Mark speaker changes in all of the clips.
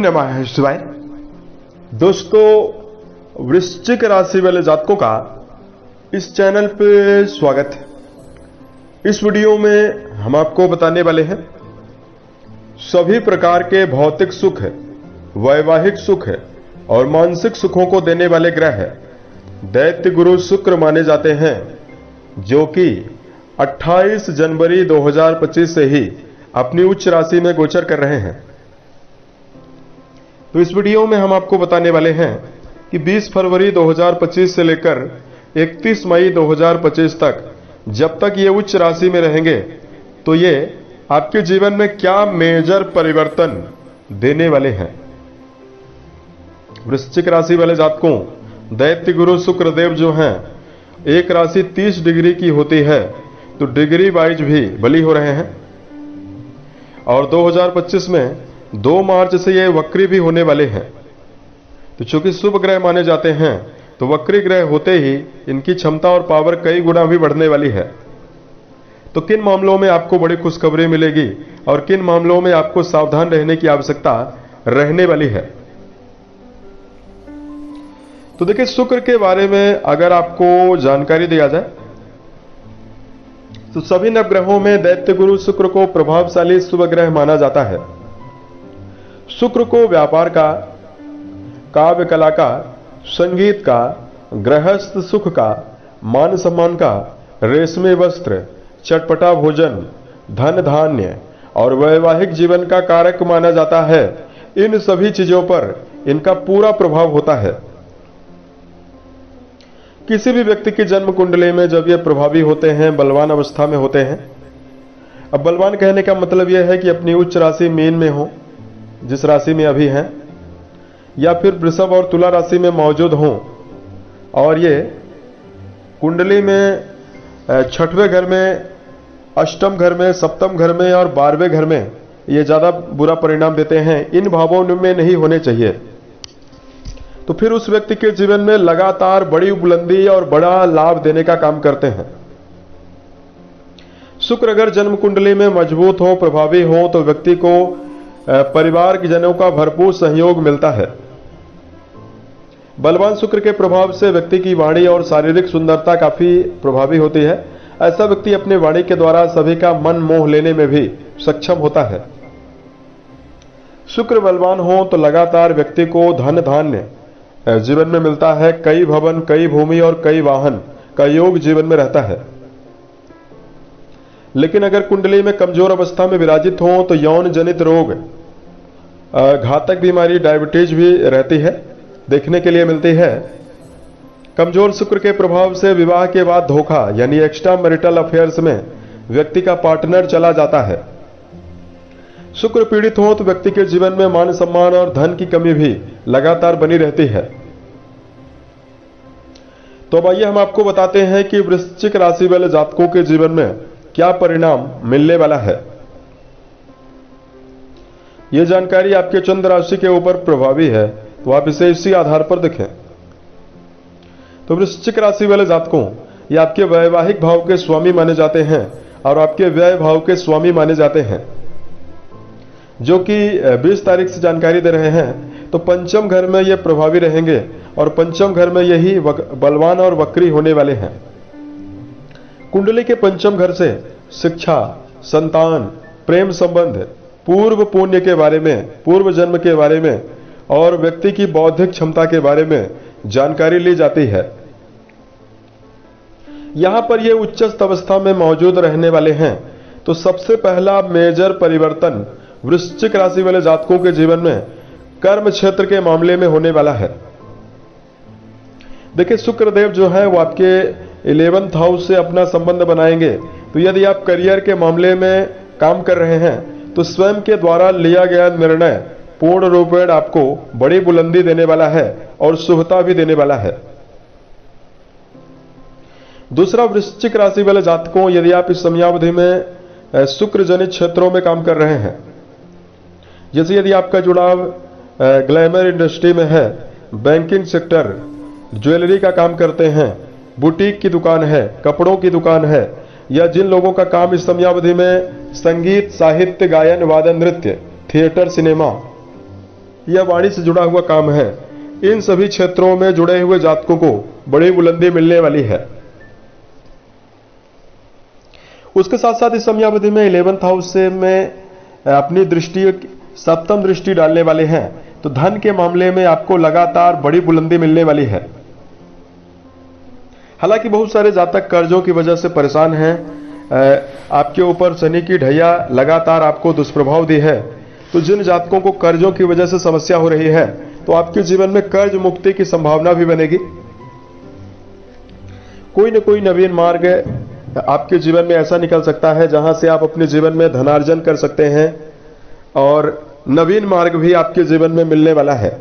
Speaker 1: नमः शिवाय। दोस्तों, वृश्चिक राशि वाले जातकों का इस चैनल पे स्वागत है। इस वीडियो में हम आपको बताने वाले हैं सभी प्रकार के भौतिक सुख है, वैवाहिक सुख है और मानसिक सुखों को देने वाले ग्रह है दैत्य गुरु शुक्र माने जाते हैं, जो कि 28 जनवरी 2025 से ही अपनी उच्च राशि में गोचर कर रहे हैं। तो इस वीडियो में हम आपको बताने वाले हैं कि 20 फरवरी 2025 से लेकर 31 मई 2025 तक जब तक ये उच्च राशि में रहेंगे तो ये आपके जीवन में क्या मेजर परिवर्तन देने वाले हैं। वृश्चिक राशि वाले जातकों, दैत्य गुरु शुक्रदेव जो हैं, एक राशि 30 डिग्री की होती है तो डिग्री वाइज भी बली हो रहे हैं और 2025 में 2 मार्च से ये वक्री भी होने वाले हैं। तो चूंकि शुभ ग्रह माने जाते हैं तो वक्री ग्रह होते ही इनकी क्षमता और पावर कई गुना भी बढ़ने वाली है। तो किन मामलों में आपको बड़ी खुशखबरी मिलेगी और किन मामलों में आपको सावधान रहने की आवश्यकता रहने वाली है। तो देखिए, शुक्र के बारे में अगर आपको जानकारी दिया जाए तो सभी नवग्रहों में दैत्य गुरु शुक्र को प्रभावशाली शुभ ग्रह माना जाता है। शुक्र को व्यापार का, काव्य कला का, संगीत का, गृहस्थ सुख का, मान सम्मान का, रेशमी वस्त्र, चटपटा भोजन, धन धान्य और वैवाहिक जीवन का कारक माना जाता है। इन सभी चीजों पर इनका पूरा प्रभाव होता है। किसी भी व्यक्ति की जन्म कुंडली में जब ये प्रभावी होते हैं, बलवान अवस्था में होते हैं। अब बलवान कहने का मतलब यह है कि अपनी उच्च राशि मीन में हो, जिस राशि में अभी हैं, या फिर वृषभ और तुला राशि में मौजूद हों और ये कुंडली में 6वें घर में, अष्टम घर में, सप्तम घर में और 12वें घर में ये ज्यादा बुरा परिणाम देते हैं। इन भावों में नहीं होने चाहिए। तो फिर उस व्यक्ति के जीवन में लगातार बड़ी बुलंदी और बड़ा लाभ देने का काम करते हैं। शुक्र अगर जन्म कुंडली में मजबूत हो, प्रभावी हो तो व्यक्ति को परिवार के जनों का भरपूर सहयोग मिलता है। बलवान शुक्र के प्रभाव से व्यक्ति की वाणी और शारीरिक सुंदरता काफी प्रभावी होती है। ऐसा व्यक्ति अपने वाणी के द्वारा सभी का मन मोह लेने में भी सक्षम होता है। शुक्र बलवान हो तो लगातार व्यक्ति को धन धान्य जीवन में मिलता है। कई भवन, कई भूमि और कई वाहन का योग जीवन में रहता है। लेकिन अगर कुंडली में कमजोर अवस्था में विराजित हो तो यौन जनित रोग, घातक बीमारी, डायबिटीज भी रहती है, देखने के लिए मिलती है। कमजोर शुक्र के प्रभाव से विवाह के बाद धोखा यानी एक्स्ट्रा मैरिटल अफेयर्स में व्यक्ति का पार्टनर चला जाता है। शुक्र पीड़ित हो तो व्यक्ति के जीवन में मान सम्मान और धन की कमी भी लगातार बनी रहती है। तो अब आइए हम आपको बताते हैं कि वृश्चिक राशि वाले जातकों के जीवन में क्या परिणाम मिलने वाला है। यह जानकारी आपके चंद्र राशि के ऊपर प्रभावी है, तो आप इसे इसी आधार पर देखें। तो वृश्चिक राशि वाले जातकों, ये आपके वैवाहिक भाव के स्वामी माने जाते हैं और आपके व्यय भाव के स्वामी माने जाते हैं, जो कि 20 तारीख से जानकारी दे रहे हैं। तो पंचम घर में ये प्रभावी रहेंगे और पंचम घर में यही बलवान और वक्री होने वाले हैं। कुंडली के पंचम घर से शिक्षा, संतान, प्रेम संबंध, पूर्व पुण्य के बारे में, पूर्व जन्म के बारे में और व्यक्ति की बौद्धिक क्षमता के बारे में जानकारी ली जाती है। यहां पर ये उच्चस्थ अवस्था में मौजूद रहने वाले हैं। तो सबसे पहला मेजर परिवर्तन वृश्चिक राशि वाले जातकों के जीवन में कर्म क्षेत्र के मामले में होने वाला है। देखिए, शुक्रदेव जो है वो आपके 11th हाउस से अपना संबंध बनाएंगे। तो यदि आप करियर के मामले में काम कर रहे हैं तो स्वयं के द्वारा लिया गया निर्णय पूर्ण रूपेण आपको बड़ी बुलंदी देने वाला है और शुभता भी देने वाला है। दूसरा, वृश्चिक राशि वाले जातकों, यदि आप इस समयावधि में शुक्र जनित क्षेत्रों में काम कर रहे हैं, जैसे यदि आपका जुड़ाव ग्लैमर इंडस्ट्री में है, बैंकिंग सेक्टर, ज्वेलरी का काम करते हैं, बुटीक की दुकान है, कपड़ों की दुकान है, या जिन लोगों का काम इस समयावधि में संगीत, साहित्य, गायन, वादन, नृत्य, थिएटर, सिनेमा या वाणी से जुड़ा हुआ काम है, इन सभी क्षेत्रों में जुड़े हुए जातकों को बड़ी बुलंदी मिलने वाली है। उसके साथ साथ इस समयावधि में 11th हाउस से में अपनी दृष्टि, सप्तम दृष्टि डालने वाले हैं, तो धन के मामले में आपको लगातार बड़ी बुलंदी मिलने वाली है। हालांकि बहुत सारे जातक कर्जों की वजह से परेशान हैं, आपके ऊपर शनि की ढैया लगातार आपको दुष्प्रभाव दी है, तो जिन जातकों को कर्जों की वजह से समस्या हो रही है, तो आपके जीवन में कर्ज मुक्ति की संभावना भी बनेगी। कोई न कोई नवीन मार्ग आपके जीवन में ऐसा निकल सकता है जहां से आप अपने जीवन में धनार्जन कर सकते हैं, और नवीन मार्ग भी आपके जीवन में मिलने वाला है,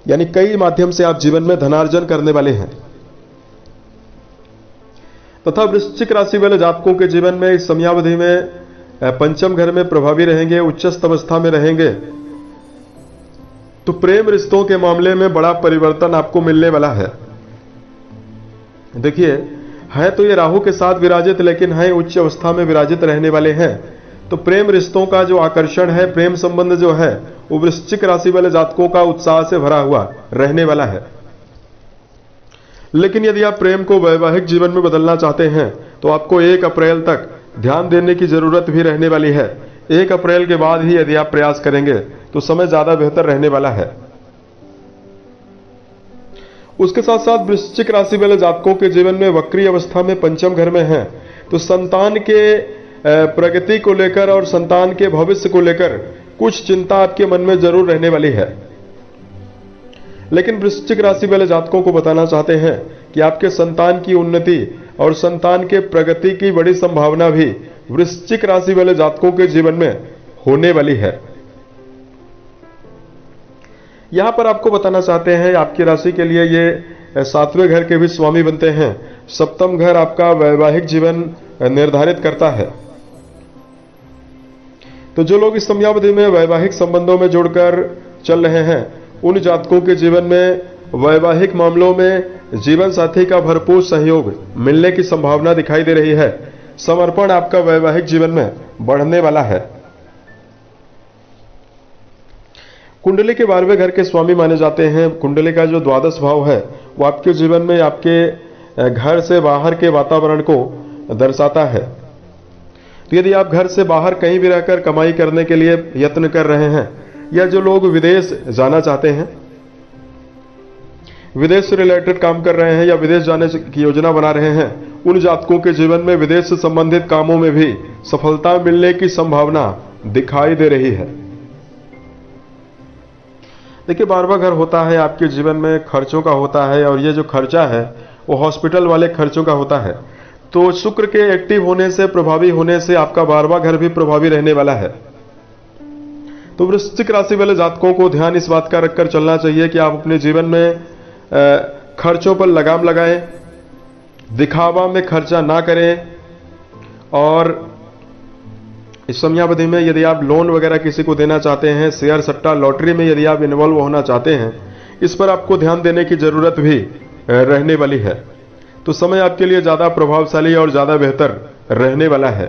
Speaker 1: यानी कई माध्यम से आप जीवन में धनार्जन करने वाले हैं। तथा वृश्चिक राशि वाले जातकों के जीवन में इस समयावधि में पंचम घर में प्रभावी रहेंगे, उच्चस्थ अवस्था में रहेंगे, तो प्रेम रिश्तों के मामले में बड़ा परिवर्तन आपको मिलने वाला है। देखिए, है तो ये राहु के साथ विराजित, लेकिन है उच्च अवस्था में विराजित रहने वाले हैं, तो प्रेम रिश्तों का जो आकर्षण है, प्रेम संबंध जो है, वो वृश्चिक राशि वाले जातकों का उत्साह से भरा हुआ रहने वाला है। लेकिन यदि आप प्रेम को वैवाहिक जीवन में बदलना चाहते हैं, तो आपको 1 अप्रैल तक ध्यान देने की जरूरत भी रहने वाली है। 1 अप्रैल के बाद ही यदि आप प्रयास करेंगे तो समय ज्यादा बेहतर रहने वाला है। उसके साथ साथ वृश्चिक राशि वाले जातकों के जीवन में वक्री अवस्था में पंचम घर में है, तो संतान के प्रगति को लेकर और संतान के भविष्य को लेकर कुछ चिंता आपके मन में जरूर रहने वाली है। लेकिन वृश्चिक राशि वाले जातकों को बताना चाहते हैं कि आपके संतान की उन्नति और संतान के प्रगति की बड़ी संभावना भी वृश्चिक राशि वाले जातकों के जीवन में होने वाली है। यहां पर आपको बताना चाहते हैं, आपकी राशि के लिए ये 7वें घर के भी स्वामी बनते हैं। सप्तम घर आपका वैवाहिक जीवन निर्धारित करता है। तो जो लोग इस समयावधि में वैवाहिक संबंधों में जुड़कर चल रहे हैं, उन जातकों के जीवन में वैवाहिक मामलों में जीवन साथी का भरपूर सहयोग मिलने की संभावना दिखाई दे रही है। समर्पण आपका वैवाहिक जीवन में बढ़ने वाला है। कुंडली के 12वें घर के स्वामी माने जाते हैं। कुंडली का जो द्वादश भाव है, वो आपके जीवन में आपके घर से बाहर के वातावरण को दर्शाता है। तो यदि आप घर से बाहर कहीं भी रहकर कमाई करने के लिए यत्न कर रहे हैं, या जो लोग विदेश जाना चाहते हैं, विदेश से रिलेटेड काम कर रहे हैं, या विदेश जाने की योजना बना रहे हैं, उन जातकों के जीवन में विदेश से संबंधित कामों में भी सफलता मिलने की संभावना दिखाई दे रही है। देखिए, 12वां घर होता है आपके जीवन में खर्चों का होता है, और ये जो खर्चा है वो हॉस्पिटल वाले खर्चों का होता है। तो शुक्र के एक्टिव होने से, प्रभावी होने से आपका 12वां घर भी प्रभावी रहने वाला है। तो वृश्चिक राशि वाले जातकों को ध्यान इस बात का रखकर चलना चाहिए कि आप अपने जीवन में खर्चों पर लगाम लगाएं, दिखावा में खर्चा ना करें, और इस समयावधि में यदि आप लोन वगैरह किसी को देना चाहते हैं, शेयर सट्टा लॉटरी में यदि आप इन्वॉल्व होना चाहते हैं, इस पर आपको ध्यान देने की जरूरत भी रहने वाली है। तो समय आपके लिए ज्यादा प्रभावशाली और ज्यादा बेहतर रहने वाला है।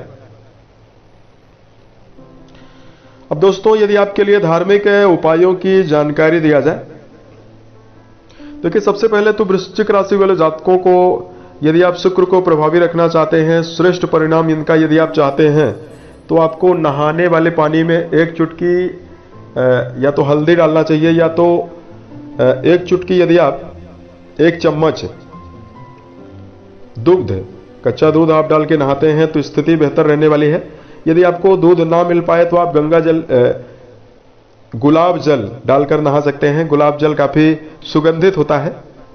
Speaker 1: अब दोस्तों, यदि आपके लिए धार्मिक उपायों की जानकारी दिया जाए, देखिए सबसे पहले तो वृश्चिक राशि वाले जातकों को यदि आप शुक्र को प्रभावी रखना चाहते हैं, श्रेष्ठ परिणाम इनका यदि आप चाहते हैं, तो आपको नहाने वाले पानी में 1 चुटकी या तो हल्दी डालना चाहिए, या तो 1 चुटकी यदि आप 1 चम्मच दुग्ध, कच्चा दूध आप डाल के नहाते हैं तो स्थिति बेहतर रहने वाली है। यदि आपको दूध ना मिल पाए तो आप गंगा जल, गुलाब जल डालकर नहा सकते हैं। गुलाब जल काफी सुगंधित होता है,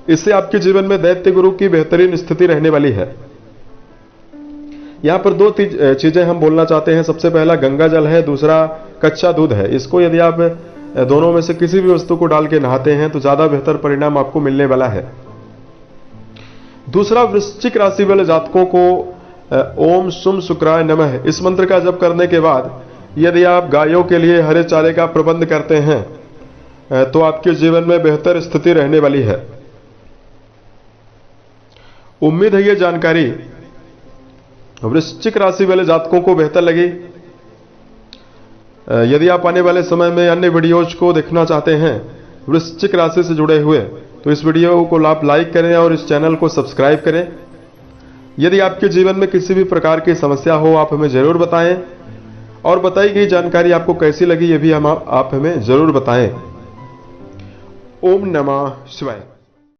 Speaker 1: इससे आपके जीवन में दैत्य गुरु की बेहतरीन स्थिति रहने वाली है। यहां पर 2 चीजें हम बोलना चाहते हैं। सबसे पहला गंगा जल है, दूसरा कच्चा दूध है। इसको यदि आप दोनों में से किसी भी वस्तु को डाल के नहाते हैं तो ज्यादा बेहतर परिणाम आपको मिलने वाला है। दूसरा, वृश्चिक राशि वाले जातकों को ओम सुम शुक्राय नमः इस मंत्र का जप करने के बाद यदि आप गायों के लिए हरे चारे का प्रबंध करते हैं तो आपके जीवन में बेहतर स्थिति रहने वाली है। उम्मीद है ये जानकारी वृश्चिक राशि वाले जातकों को बेहतर लगी। यदि आप आने वाले समय में अन्य वीडियोज को देखना चाहते हैं वृश्चिक राशि से जुड़े हुए, तो इस वीडियो को आप लाइक करें और इस चैनल को सब्सक्राइब करें। यदि आपके जीवन में किसी भी प्रकार की समस्या हो आप हमें जरूर बताएं, और बताई गई जानकारी आपको कैसी लगी ये भी आप हमें जरूर बताएं। ओम नमः शिवाय।